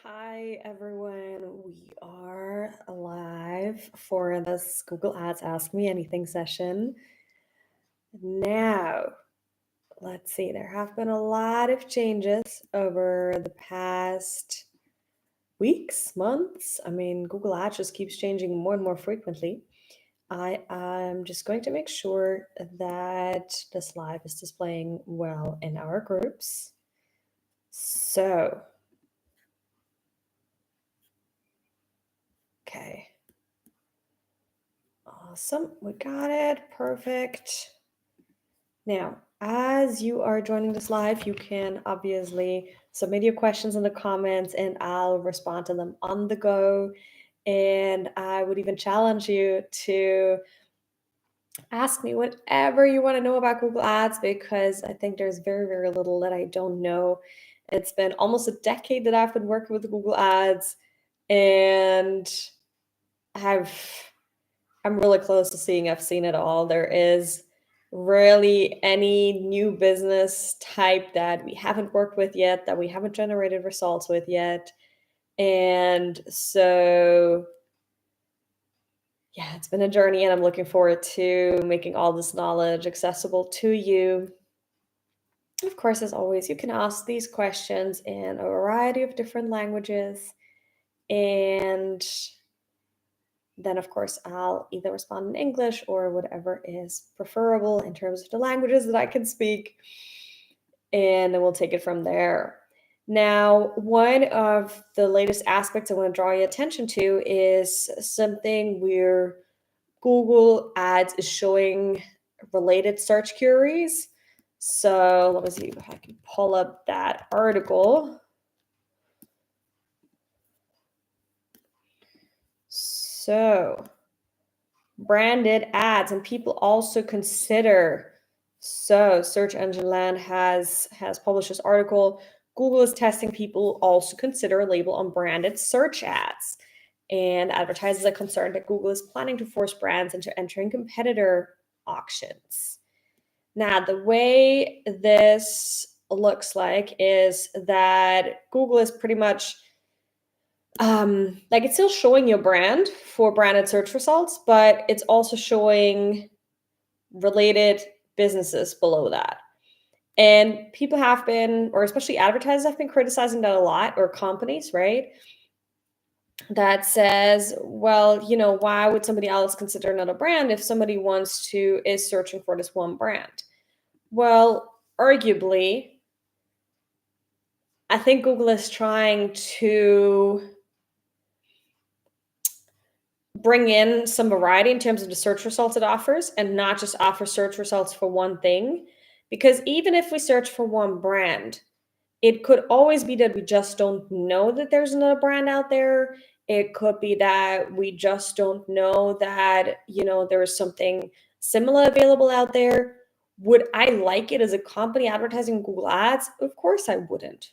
Hi everyone, we are live for this Google Ads Ask Me Anything session. Now, let's see, there have been a lot of changes over the past weeks, months. Google Ads just keeps changing more and more frequently. I am just going to make sure that this live is displaying well in our groups. So, okay. Awesome, we got it, perfect. Now, as you are joining this live, you can obviously submit your questions in the comments and I'll respond to them on the go. And I would even challenge you to ask me whatever you want to know about Google Ads because I think there's very, very little that I don't know. It's been almost a decade that I've been working with Google Ads and I've I'm really close to seeing I've seen it all. There is rarely any new business type that we haven't worked with yet, that we haven't generated results with yet. And so, yeah, it's been a journey, and I'm looking forward to making all this knowledge accessible to you. Of course, as always, you can ask these questions in a variety of different languages. And then of course I'll either respond in English or whatever is preferable in terms of the languages that I can speak, and then we'll take it from there. Now, one of the latest aspects I want to draw your attention to is something where Google Ads is showing related search queries. So let me see if I can pull up that article. So branded ads, and people also consider, so search engine land has published this article. Google is testing people also consider a label on branded search ads, and advertisers are concerned that Google is planning to force brands into entering competitor auctions. Now, the way this looks like is that Google is pretty much like it's still showing your brand for branded search results, but it's also showing related businesses below that. And people have been, or especially advertisers have been criticizing that a lot, or companies, right? That says, well, why would somebody else consider another brand if somebody is searching for this one brand? Well, arguably, I think Google is trying to bring in some variety in terms of the search results it offers and not just offer search results for one thing. Because even if we search for one brand, it could always be that we just don't know that there's another brand out there. It could be that we just don't know that, there's something similar available out there. Would I like it as a company advertising Google Ads? Of course I wouldn't,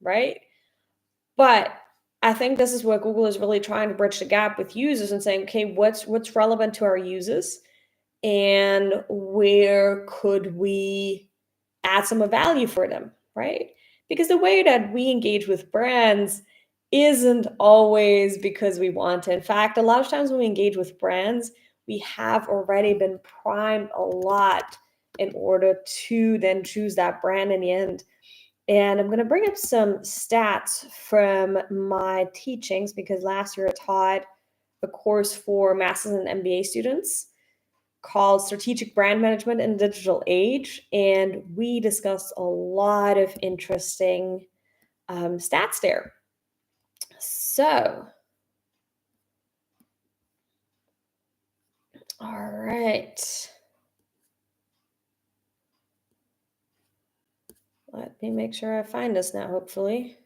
right? But I think this is where Google is really trying to bridge the gap with users and saying, okay, what's relevant to our users, and where could we add some value for them, right? Because the way that we engage with brands isn't always because we want to. In fact, a lot of times when we engage with brands, we have already been primed a lot in order to then choose that brand in the end. And I'm going to bring up some stats from my teachings because last year I taught a course for master's and MBA students called Strategic Brand Management in the Digital Age. And we discussed a lot of interesting stats there. So, all right. Let me make sure I find this now, hopefully.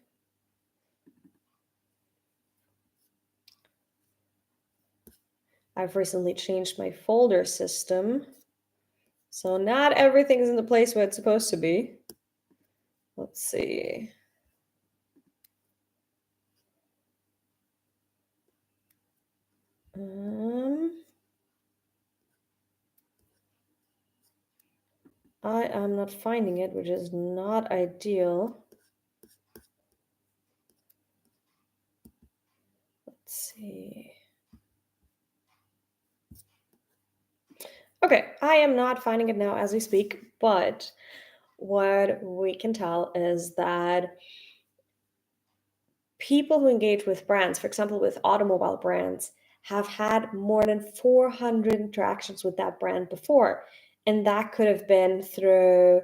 I've recently changed my folder system, so not everything is in the place where it's supposed to be. Let's see. I am not finding it, which is not ideal. see. Okay, I am not finding it now as we speak, but what we can tell is that people who engage with brands, for example, with automobile brands, have had more than 400 interactions with that brand before. And that could have been through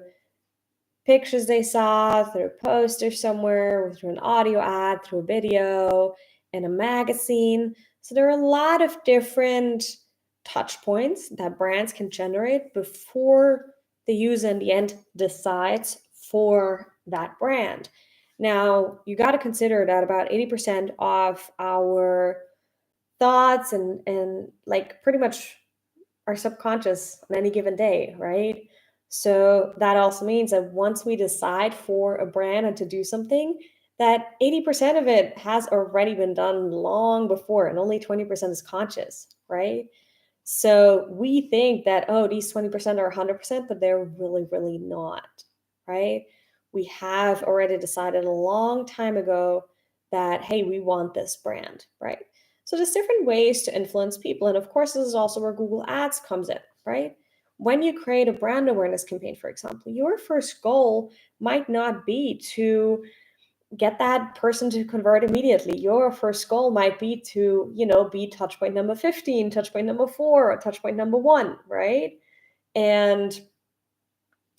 pictures they saw, through a poster somewhere, or through an audio ad, through a video, in a magazine. So there are a lot of different touch points that brands can generate before the user in the end decides for that brand. Now, you got to consider that about 80% of our thoughts and like pretty much our subconscious on any given day, right? So that also means that once we decide for a brand and to do something, that 80% of it has already been done long before and only 20% is conscious, right? So we think that, oh, these 20% are 100%, but they're really, really not, right? We have already decided a long time ago that, hey, we want this brand, right? So there's different ways to influence people. And of course, this is also where Google Ads comes in, right? When you create a brand awareness campaign, for example, your first goal might not be to get that person to convert immediately. Your first goal might be to, be touch point number 15, touch point number 4, or touch point number 1, right? And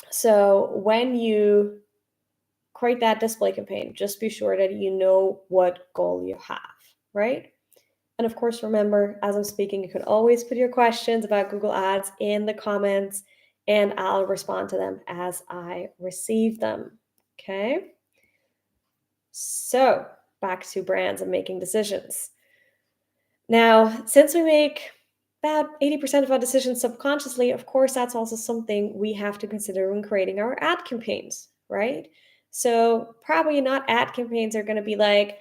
so when you create that display campaign, just be sure that you know what goal you have, right? And of course, remember, as I'm speaking, you can always put your questions about Google Ads in the comments and I'll respond to them as I receive them. Okay. So back to brands and making decisions. Now, since we make about 80% of our decisions subconsciously, of course, that's also something we have to consider when creating our ad campaigns, right? So probably not ad campaigns are going to be like,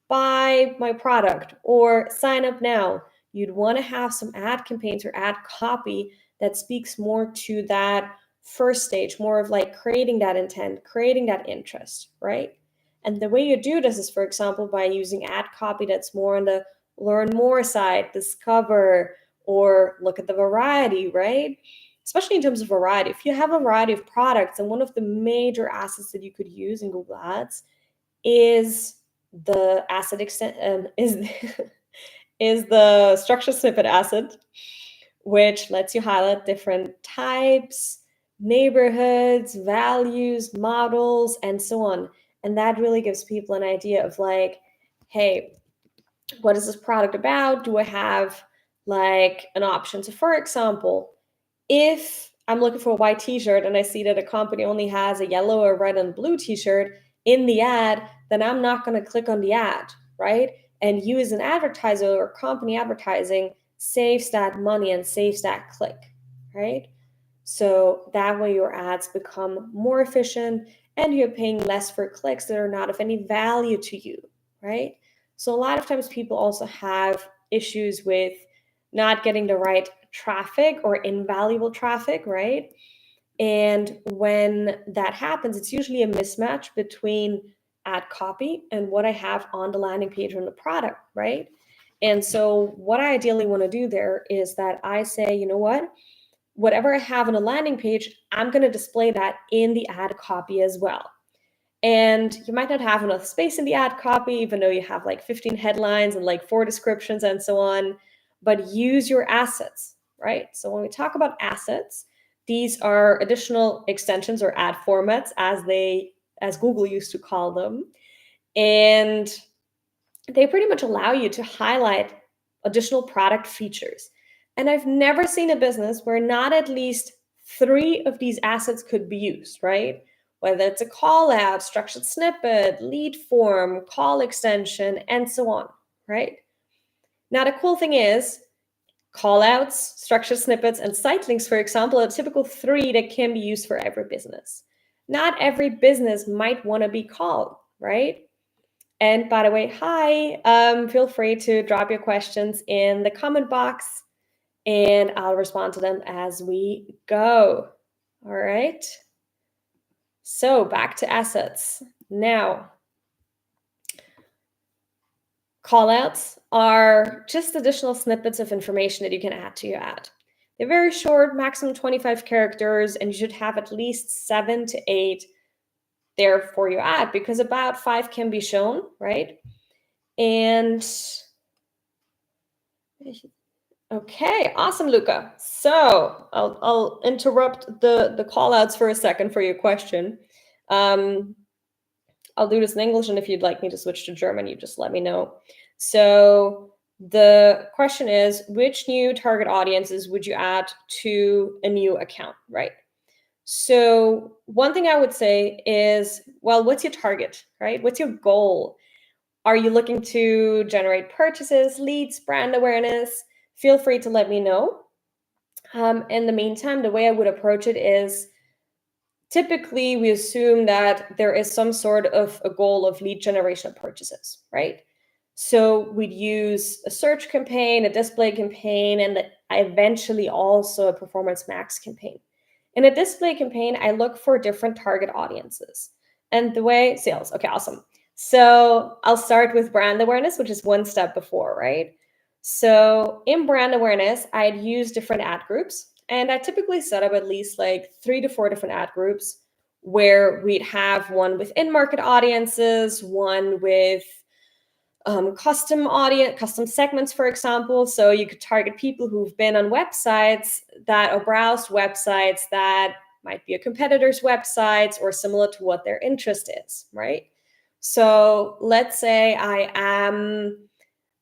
buy my product or sign up now. You'd want to have some ad campaigns or ad copy that speaks more to that first stage, more of like creating that intent, creating that interest, right? And the way you do this is, for example, by using ad copy that's more on the learn more side, discover, or look at the variety, right? Especially in terms of variety. If you have a variety of products, and one of the major assets that you could use in Google Ads is the asset extent is the structure snippet asset, which lets you highlight different types, neighborhoods, values, models, and so on. And that really gives people an idea of like, hey, what is this product about? Do I have like an option? So, for example, if I'm looking for a white t-shirt and I see that a company only has a yellow or red and blue t-shirt in the ad, then I'm not going to click on the ad, right? And you as an advertiser or company advertising saves that money and saves that click, right? So that way your ads become more efficient and you're paying less for clicks that are not of any value to you, right? So a lot of times people also have issues with not getting the right traffic or invaluable traffic, right? And when that happens, it's usually a mismatch between ad copy and what I have on the landing page on the product, right? And so what I ideally want to do there is that I say, you know what? Whatever I have on a landing page, I'm going to display that in the ad copy as well. And you might not have enough space in the ad copy, even though you have like 15 headlines and like 4 descriptions and so on, but use your assets, right? So when we talk about assets, these are additional extensions or ad formats as Google used to call them. And they pretty much allow you to highlight additional product features. And I've never seen a business where not at least 3 of these assets could be used, right? Whether it's a call out, structured snippet, lead form, call extension, and so on, right? Now, the cool thing is, call outs, structured snippets, and site links, for example, are typical 3 that can be used for every business. Not every business might want to be called, right? And by the way, hi, feel free to drop your questions in the comment box and I'll respond to them as we go. All right. So back to assets. Now, Callouts are just additional snippets of information that you can add to your ad. They're very short, maximum 25 characters, and you should have at least 7 to 8 there for your ad, because about 5 can be shown, right? And okay, awesome, Luca. So I'll interrupt the callouts for a second for your question. I'll do this in English, and if you'd like me to switch to German, you just let me know. So the question is, which new target audiences would you add to a new account, right? So one thing I would say is, well, what's your target, right? What's your goal? Are you looking to generate purchases, leads, brand awareness? Feel free to let me know. In the meantime, the way I would approach it is, typically we assume that there is some sort of a goal of lead generation of purchases, right? So we'd use a search campaign, a display campaign, and eventually also a performance max campaign. In a display campaign, I look for different target audiences. And the way sales, okay, awesome. So I'll start with brand awareness, which is one step before, right? So in brand awareness, I'd use different ad groups. And I typically set up at least like 3 to 4 different ad groups, where we'd have one with in-market audiences, one with custom segments, for example. So you could target people who've been on websites that or browsed websites that might be a competitor's websites or similar to what their interest is, right? So let's say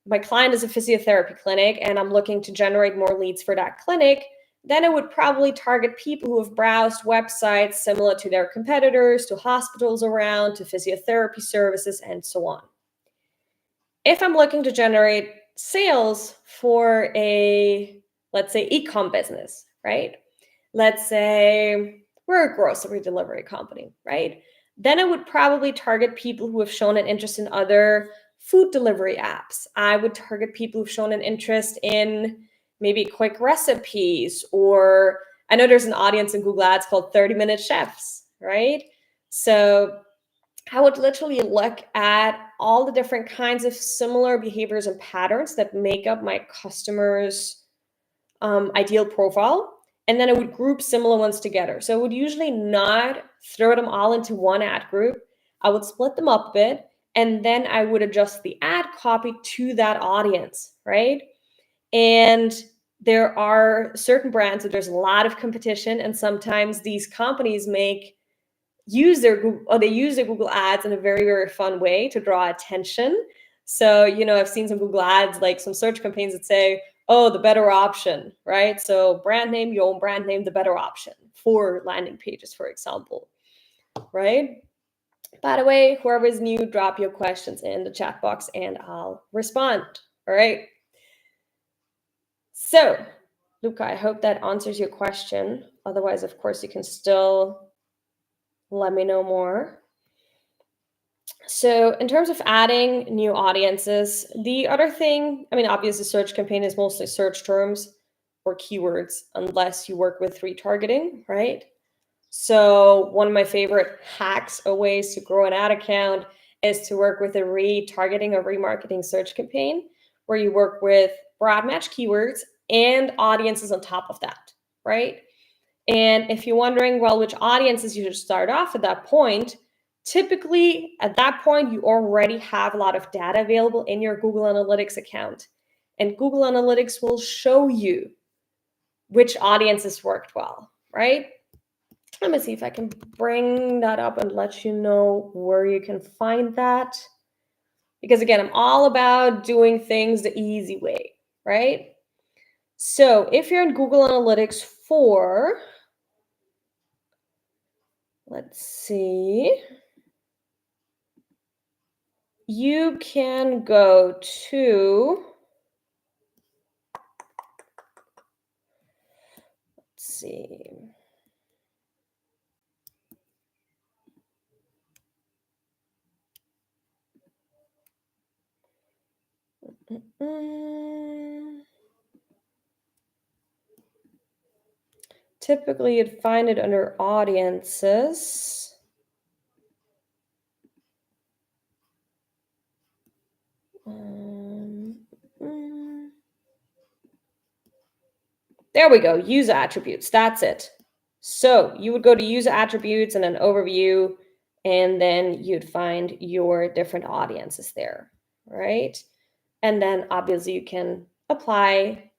my client is a physiotherapy clinic and I'm looking to generate more leads for that clinic. Then I would probably target people who have browsed websites similar to their competitors, to hospitals around, to physiotherapy services, and so on. If I'm looking to generate sales for a, let's say, e-com business, right? Let's say we're a grocery delivery company, right? Then I would probably target people who have shown an interest in other food delivery apps. I would target people who've shown an interest in maybe quick recipes, or I know there's an audience in Google Ads called 30-minute chefs, right? So I would literally look at all the different kinds of similar behaviors and patterns that make up my customer's ideal profile. And then I would group similar ones together. So I would usually not throw them all into one ad group. I would split them up a bit, and then I would adjust the ad copy to that audience, right? And there are certain brands that there's a lot of competition, and sometimes these companies use their Google ads in a very, very fun way to draw attention. So, I've seen some Google ads, like some search campaigns that say, oh, the better option, right? So brand name, your own brand name, the better option for landing pages, for example, right? By the way, whoever's new, drop your questions in the chat box and I'll respond, all right? So, Luca, I hope that answers your question. Otherwise, of course, you can still let me know more. So in terms of adding new audiences, the other thing, obviously search campaign is mostly search terms or keywords, unless you work with retargeting, right? So one of my favorite hacks or ways to grow an ad account is to work with a retargeting or remarketing search campaign, where you work with broad match keywords and audiences on top of that, right? And if you're wondering, well, which audiences you should start off at that point, typically at that point, you already have a lot of data available in your Google Analytics account. And Google Analytics will show you which audiences worked well, right? Let me see if I can bring that up and let you know where you can find that. Because again, I'm all about doing things the easy way, right? So if you're in Google Analytics 4, let's see. You can go to, let's see. Typically, you'd find it under audiences. There we go, user attributes, that's it. So you would go to user attributes and then overview, and then you'd find your different audiences there, right? And then obviously you can apply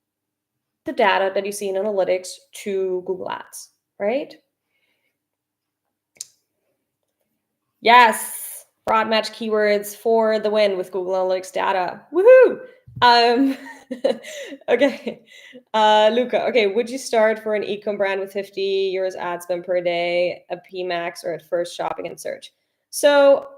the data that you see in analytics to Google Ads, right? Yes, broad match keywords for the win with Google Analytics data. Woohoo! Um, okay, Luca. Okay, would you start for an e-com brand with 50 euros ad spend per day, a PMax, or at first shopping and search? So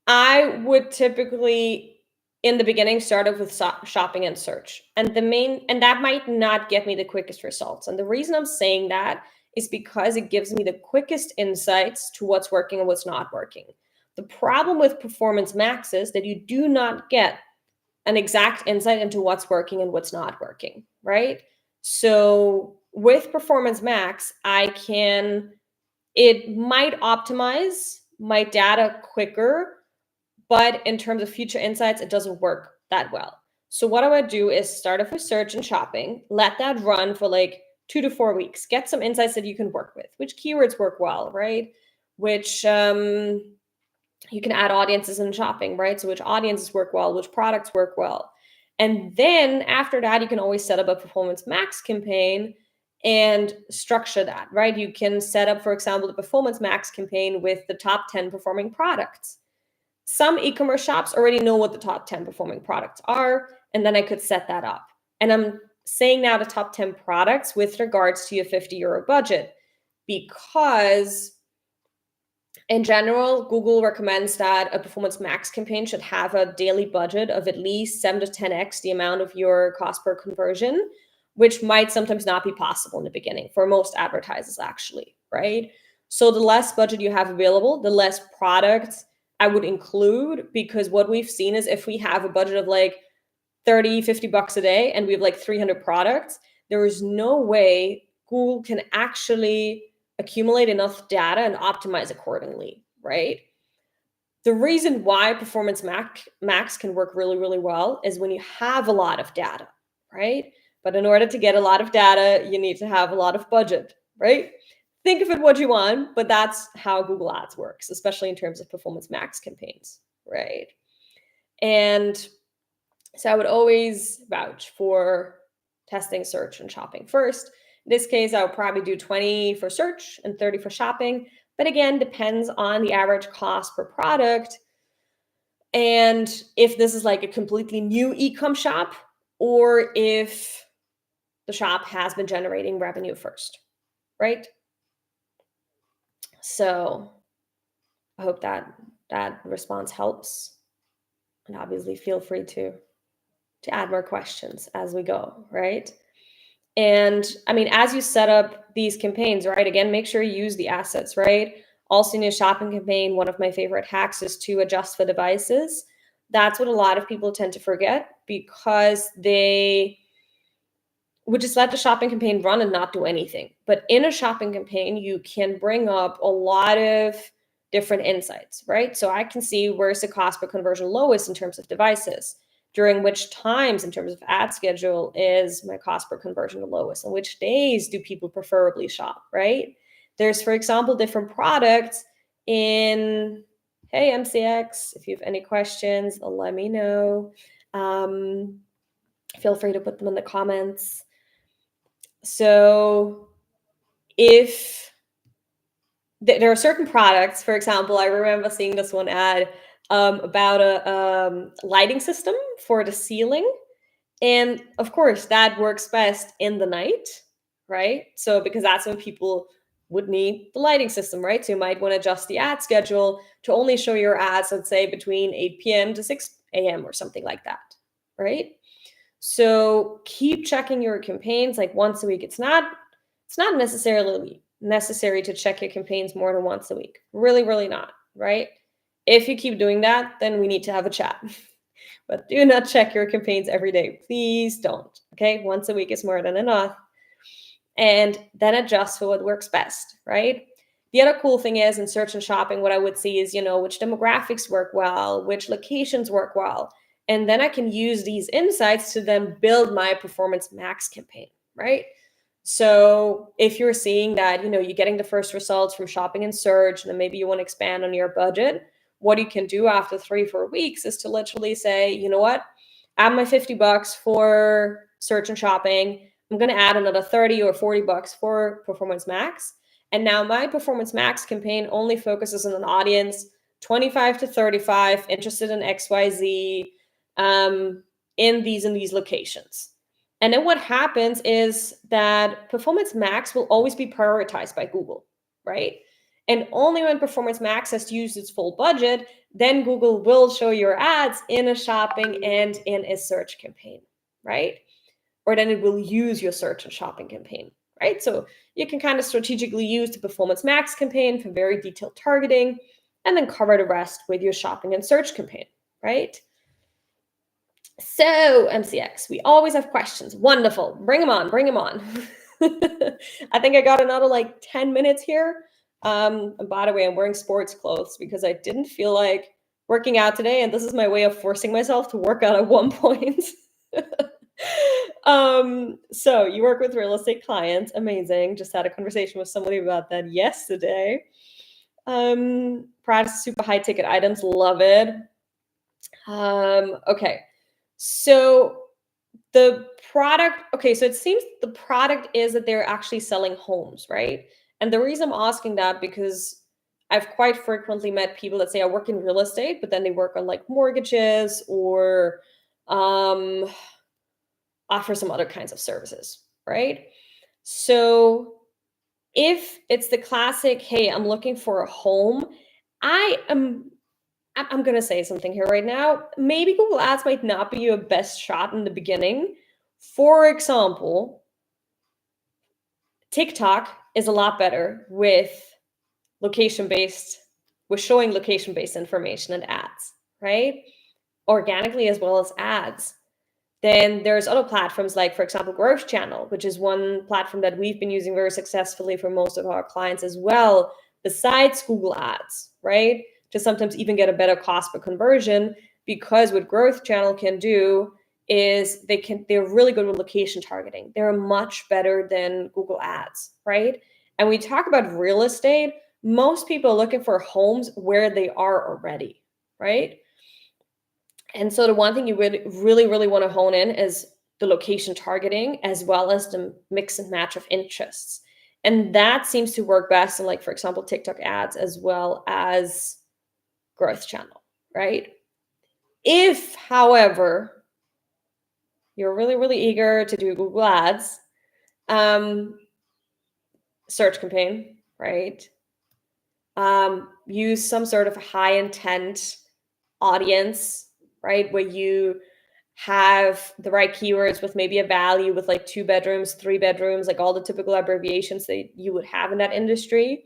I would typically, in the beginning, start off with shopping and search. And that might not get me the quickest results. And the reason I'm saying that is because it gives me the quickest insights to what's working and what's not working. The problem with Performance Max is that you do not get an exact insight into what's working and what's not working, right? So with Performance Max, it might optimize my data quicker, but in terms of future insights, it doesn't work that well. So what I would do is start off with search and shopping, let that run for like 2 to 4 weeks, get some insights that you can work with, which keywords work well, right? Which you can add audiences in shopping, right? So which audiences work well, which products work well. And then after that, you can always set up a Performance Max campaign and structure that, right? You can set up, for example, the Performance Max campaign with the top 10 performing products. Some e-commerce shops already know what the top 10 performing products are, and then I could set that up. And I'm saying now the top 10 products with regards to your 50 euro budget, because in general, Google recommends that a Performance Max campaign should have a daily budget of at least 7 to 10x the amount of your cost per conversion, which might sometimes not be possible in the beginning for most advertisers, actually, right? So the less budget you have available, the less products I would include, because what we've seen is if we have a budget of like 30, 50 bucks a day and we have like 300 products, there is no way Google can actually accumulate enough data and optimize accordingly, right? The reason why Performance Max can work really, really well is when you have a lot of data, right? But in order to get a lot of data, you need to have a lot of budget, right? Think of it what you want, but that's how Google Ads works, especially in terms of Performance Max campaigns, right? And so I would always vouch for testing search and shopping first. In this case, I would probably do 20 for search and 30 for shopping. But again, depends on the average cost per product. And if this is like a completely new e-com shop, or if the shop has been generating revenue first, right? So I hope that response helps. And obviously feel free to add more questions as we go, right? And I mean, as you set up these campaigns, right, again, make sure you use the assets, right? Also in your shopping campaign, one of my favorite hacks is to adjust for devices. That's what a lot of people tend to forget, because they would just let the shopping campaign run and not do anything. But in a shopping campaign, you can bring up a lot of different insights, right? So I can see where's the cost per conversion lowest in terms of devices, during which times in terms of ad schedule is my cost per conversion the lowest, and which days do people preferably shop, right? There's, for example, different products in, hey, MCX, if you have any questions, let me know. Feel free to put them in the comments. So if there are certain products, for example, I remember seeing this one ad about a lighting system for the ceiling. And of course, that works best in the night, right? So because that's when people would need the lighting system, right? So you might want to adjust the ad schedule to only show your ads, let's say, between 8 p.m. to 6 a.m. or something like that, right? So keep checking your campaigns like once a week. It's not necessarily necessary to check your campaigns more than once a week. Really, really not, right? If you keep doing that, then we need to have a chat. But do not check your campaigns every day. Please don't. Okay? Once a week is more than enough. And then adjust for what works best, right? The other cool thing is in search and shopping, what I would see is, which demographics work well, which locations work well. And then I can use these insights to then build my Performance Max campaign, right? So if you're seeing that, you're getting the first results from shopping and search, and then maybe you want to expand on your budget, what you can do after 3-4 weeks is to literally say, you know what, add my $50 for search and shopping. I'm going to add another 30 or $40 for Performance Max. And now my Performance Max campaign only focuses on an audience 25 to 35, interested in XYZ, in these locations. And then what happens is that Performance Max will always be prioritized by Google, right? And only when Performance Max has used its full budget, then Google will show your ads in a shopping and in a search campaign, right? Or then it will use your search and shopping campaign, right? So you can kind of strategically use the Performance Max campaign for very detailed targeting and then cover the rest with your shopping and search campaign, right? So, MCX, we always have questions. Wonderful. Bring them on. Bring them on. I think I got another 10 minutes here. And by the way, I'm wearing sports clothes because I didn't feel like working out today. And this is my way of forcing myself to work out at one point. So you work with real estate clients. Amazing. Just had a conversation with somebody about that yesterday. Price super high ticket items. Love it. Okay. So the product, okay, so it seems the product is that they're actually selling homes, right? And the reason I'm asking that, because I've quite frequently met people that say I work in real estate, but then they work on mortgages or offer some other kinds of services, right? So if it's the classic, hey, I'm looking for a home, I'm going to say something here right now. Maybe Google Ads might not be your best shot in the beginning. For example, TikTok is a lot better with showing location-based information and ads, right? Organically as well as ads. Then there's other platforms like, for example, Growth Channel, which is one platform that we've been using very successfully for most of our clients as well, besides Google Ads, right? To sometimes even get a better cost per conversion, because what Growth Channel can do is they're really good with location targeting. They're much better than Google Ads, right? And we talk about real estate, most people are looking for homes where they are already, right? And so the one thing you would really, really want to hone in is the location targeting as well as the mix and match of interests. And that seems to work best in, for example, TikTok ads as well as Growth Channel, right? If, however, you're really, really eager to do Google Ads, search campaign, right? Use some sort of high intent audience, right? Where you have the right keywords with maybe a value with 2 bedrooms, 3 bedrooms, all the typical abbreviations that you would have in that industry.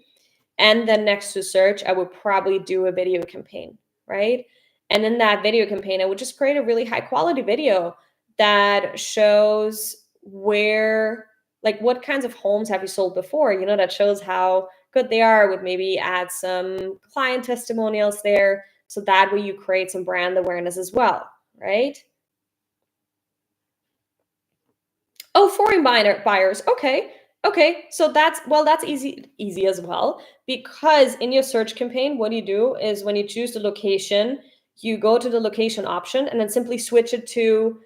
And then next to search, I would probably do a video campaign, right? And in that video campaign, I would just create a really high quality video that shows where, what kinds of homes have you sold before? That shows how good they are, would maybe add some client testimonials there. So that way you create some brand awareness as well, right? Oh, foreign buyers. Okay. Okay. So that's easy as well, because in your search campaign, what you do is when you choose the location, you go to the location option and then simply switch it to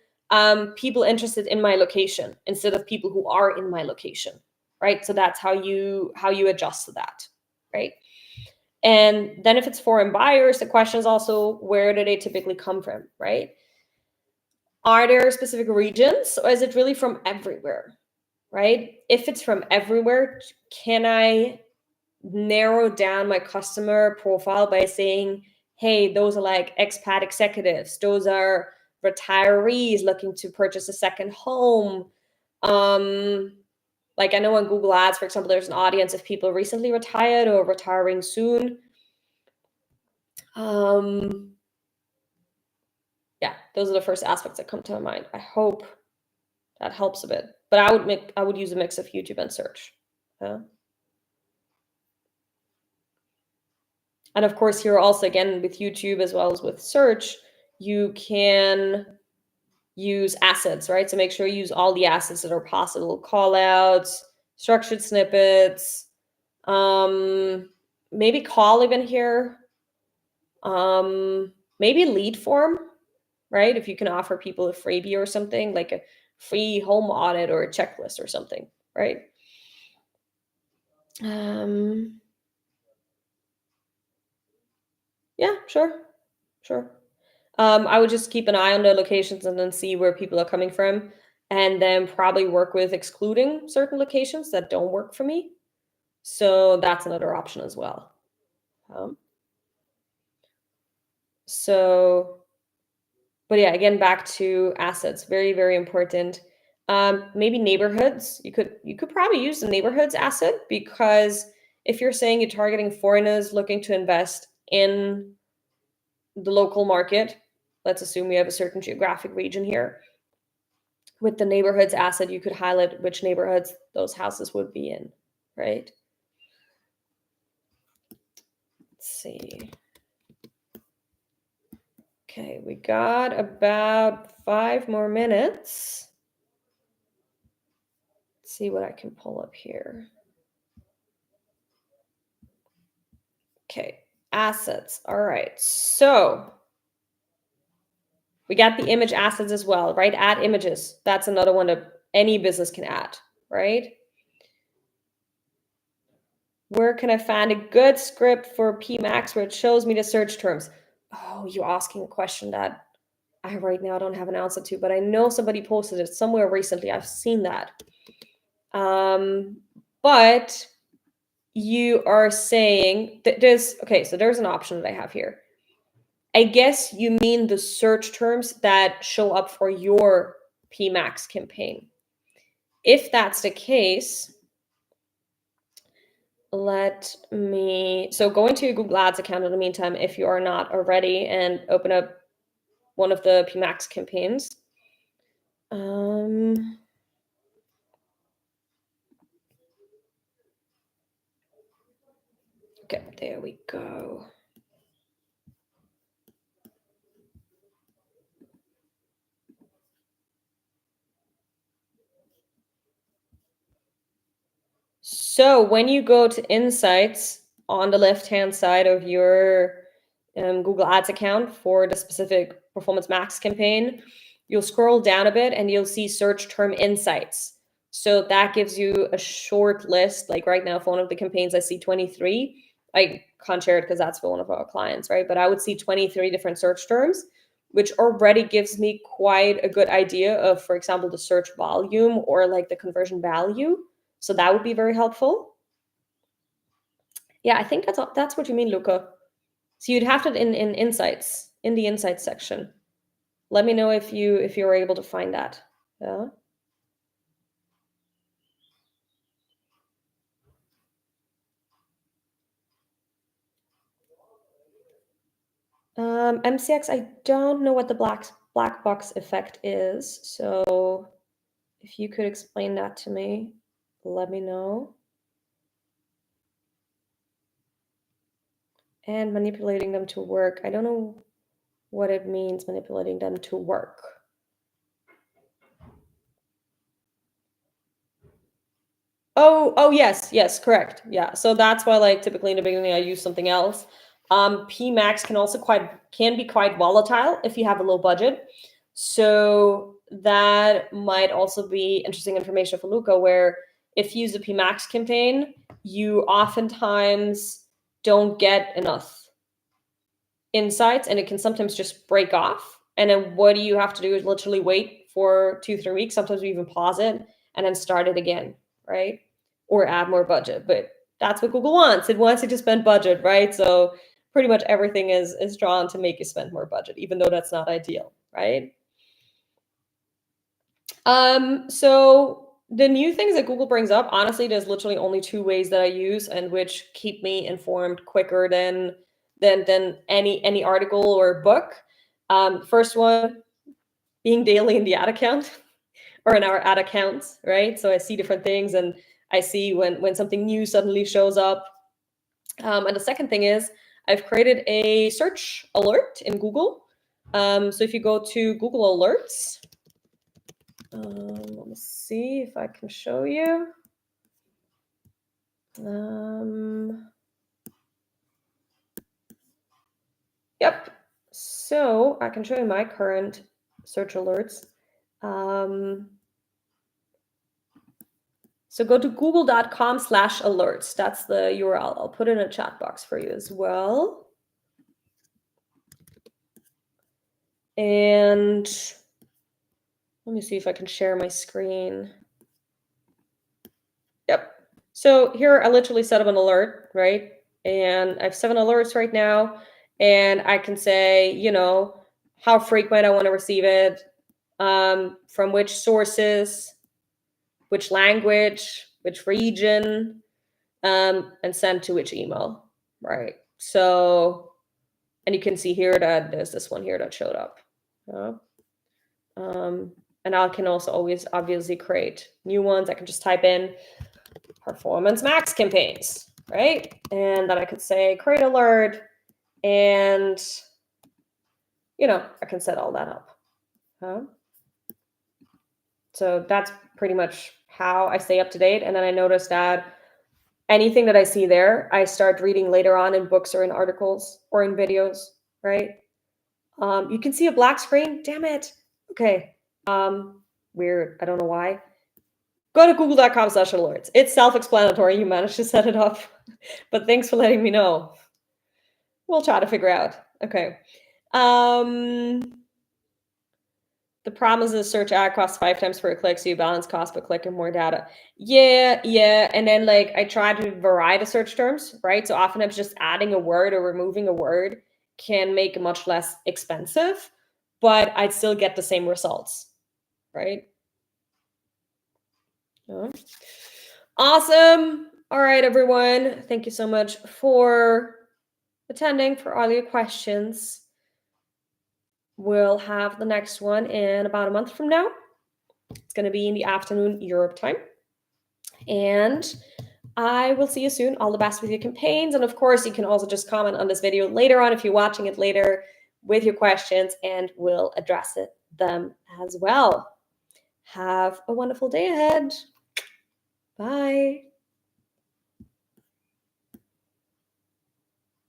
people interested in my location instead of people who are in my location, right? So that's how you adjust to that, right? And then if it's foreign buyers, the question is also, where do they typically come from, right? Are there specific regions, or is it really from everywhere, right? If it's from everywhere, can I narrow down my customer profile by saying, hey, those are expat executives, those are retirees looking to purchase a second home. I know on Google Ads, for example, there's an audience of people recently retired or retiring soon. Yeah, those are the first aspects that come to my mind. I hope that helps a bit. But I would use a mix of YouTube and search. And of course, here also, again, with YouTube as well as with search, you can use assets, right? So make sure you use all the assets that are possible. Call outs, structured snippets, maybe call even here. Maybe lead form, right? If you can offer people a freebie or something, like a free home audit or a checklist or something, right? Yeah, sure. Sure. I would just keep an eye on the locations and then see where people are coming from, and then probably work with excluding certain locations that don't work for me. So that's another option as well. Um, so, but yeah, again, back to assets, very, very important. Maybe neighborhoods. You could probably use the neighborhoods asset, because if you're saying you're targeting foreigners looking to invest in the local market, let's assume we have a certain geographic region here. With the neighborhoods asset, you could highlight which neighborhoods those houses would be in, right? Let's see. Okay, we got about 5 more minutes. Let's see what I can pull up here. Okay, assets. All right, so we got the image assets as well, right? Add images. That's another one that any business can add, right? Where can I find a good script for PMax where it shows me the search terms? Oh, you're asking a question that I right now don't have an answer to, but I know somebody posted it somewhere recently. I've seen that. But you are saying that there's an option that I have here. I guess you mean the search terms that show up for your PMax campaign. If that's the case, go into your Google Ads account in the meantime, if you are not already, and open up one of the PMax campaigns. Okay, there we go. So when you go to Insights on the left-hand side of your Google Ads account for the specific Performance Max campaign, you'll scroll down a bit and you'll see Search Term Insights. So that gives you a short list. Like right now, for one of the campaigns, I see 23. I can't share it because that's for one of our clients, right? But I would see 23 different search terms, which already gives me quite a good idea of, for example, the search volume or like the conversion value. So that would be very helpful. Yeah, I think that's what you mean, Luca. So you'd have it in insights, in the insights section. Let me know if you're able to find that. Yeah. MCX, I don't know what the black box effect is. So if you could explain that to me, let me know. And manipulating them to work. I don't know what it means, manipulating them to work. Oh, yes, correct. Yeah. So that's why, like, typically in the beginning I use something else. PMax can be quite volatile if you have a low budget. So that might also be interesting information for Luca, where if you use a PMax campaign, you oftentimes don't get enough insights and it can sometimes just break off. And then what do you have to do is literally wait for 2-3 weeks. Sometimes we even pause it and then start it again, right? Or add more budget. But that's what Google wants. It wants you to spend budget, right? So pretty much everything is drawn to make you spend more budget, even though that's not ideal, right? So the new things that Google brings up, honestly, there's literally only 2 ways that I use and which keep me informed quicker than any article or book. First one being daily in the ad account or in our ad accounts, right? So I see different things and I see when something new suddenly shows up. And the second thing is I've created a search alert in Google. So if you go to Google Alerts, let me see if I can show you. Yep. So I can show you my current search alerts. So go to google.com/alerts. That's the URL. I'll put it in a chat box for you as well. And let me see if I can share my screen. Yep. So here I literally set up an alert, right? And I have 7 alerts right now. And I can say, you know, how frequent I want to receive it, from which sources, which language, which region, and send to which email, right? So, and you can see here that there's this one here that showed up. And I can also always obviously create new ones. I can just type in performance max campaigns, right? And then I could say create alert, and you know, I can set all that up. So that's pretty much how I stay up to date. And then I noticed that anything that I see there, I start reading later on in books or in articles or in videos, right? You can see a black screen. Damn it. Okay. Weird. I don't know why. Go to google.com/alerts. It's self-explanatory. You managed to set it up. But thanks for letting me know. We'll try to figure out. Okay. The problem is the search ad costs 5 times per click, so you balance cost per click and more data. Yeah. And then like I try to vary the search terms, right? So oftentimes just adding a word or removing a word can make it much less expensive, but I'd still get the same results, right? Yeah. Awesome. All right, everyone. Thank you so much for attending, for all your questions. We'll have the next one in about a month from now. It's going to be in the afternoon Europe time. And I will see you soon. All the best with your campaigns. And of course, you can also just comment on this video later on if you're watching it later with your questions, and we'll address them as well. Have a wonderful day ahead. Bye.